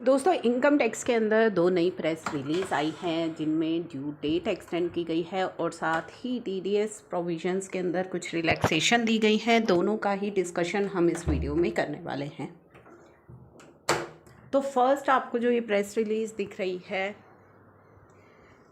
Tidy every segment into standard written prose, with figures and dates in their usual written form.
दोस्तों income tax के अंदर दो नई प्रेस रिलीज़ आई हैं जिनमें ड्यू डेट एक्सटेंड की गई है और साथ ही टीडीएस प्रोविजंस के अंदर कुछ रिलैक्सेशन दी गई है। दोनों का ही डिस्कशन हम इस वीडियो में करने वाले हैं। तो फर्स्ट आपको जो ये प्रेस रिलीज़ दिख रही है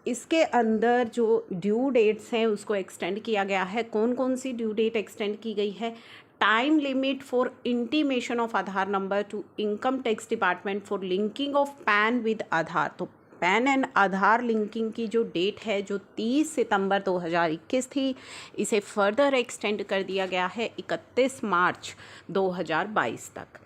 इसके अंदर जो ड्यू डेट्स हैं उसको एक्सटेंड किया गया है। कौन कौन सी ड्यू डेट एक्सटेंड की गई है? Time limit for intimation of Aadhaar number to income tax department for linking of PAN with Aadhaar. तो पैन एंड आधार लिंकिंग की जो डेट है जो 30 सितंबर 2021 थी, इसे फर्दर एक्सटेंड कर दिया गया है 31 मार्च 2022 तक।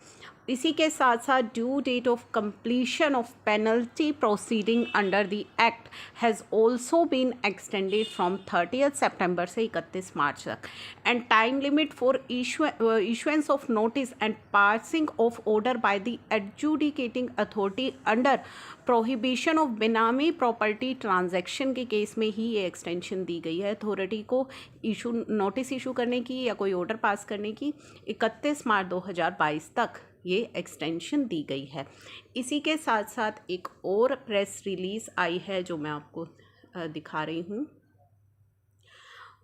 इसी के साथ साथ due date of completion of penalty proceeding under the act has also been extended from 30 सितंबर से 31 मार्च तक। And time limit for issuance of notice and passing of order by the adjudicating authority under prohibition of benami property transaction के case में ही ये extension दी गई है अथॉरिटी को नोटिस इशू करने की या कोई ऑर्डर पास करने की 31 मार्च 2022 तक ये एक्सटेंशन दी गई है। इसी के साथ साथ एक और प्रेस रिलीज़ आई है जो मैं आपको दिखा रही हूँ।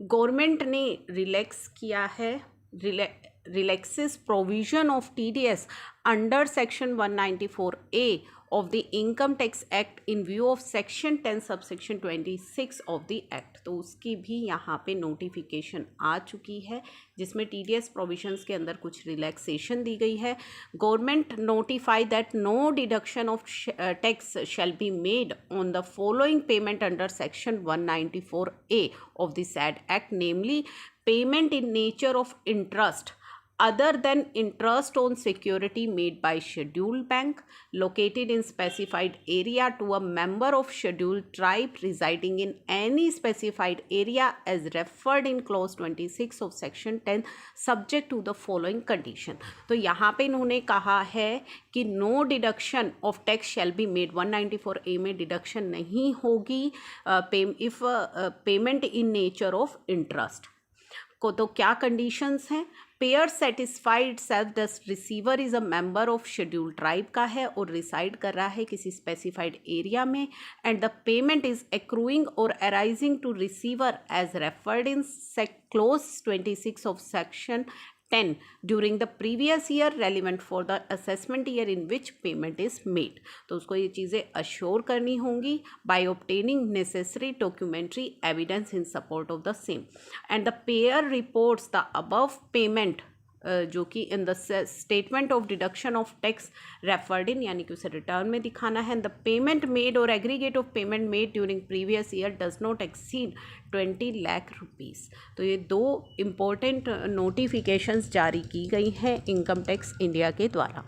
गवर्नमेंट ने रिलैक्स किया है relaxes provision of TDS under section 194A of the Income Tax Act in view of section 10 subsection 26 of the Act। तो उसकी भी यहाँ पे नोटिफिकेशन आ चुकी है जिसमें TDS प्रोविजंस के अंदर कुछ रिलैक्सेशन दी गई है। Government notify that no deduction of tax shall be made on the following payment under section 194A of the said Act, namely payment in nature of interest other than interest on security made by scheduled bank located in specified area to a member of scheduled tribe residing in any specified area as referred in clause 26 of section 10 subject to the following condition। तो यहाँ पे इन्होंने कहा है कि no deduction of tax shall be made. 194A में deduction नहीं होगी if payment in nature of interest को। तो क्या कंडीशंस हैं? Payer satisfied self the receiver is a member of scheduled tribe का है और रिसाइड कर रहा है किसी स्पेसिफाइड एरिया में, and the payment is accruing और arising to receiver as referred in clause 26 of section 10 during the previous year relevant for the assessment year in which payment is made। तो उसको ये चीज़ें अश्योर करनी होंगी by obtaining necessary documentary evidence in support of the same, and the payer reports the above payment जो कि in the statement of deduction of tax referred in, यानी कि उसे रिटर्न में दिखाना है। द पेमेंट मेड और aggregate of payment made during previous year does not exceed 20 lakh rupees. तो ये दो इम्पोर्टेंट नोटिफिकेशंस जारी की गई हैं इनकम टैक्स इंडिया के द्वारा।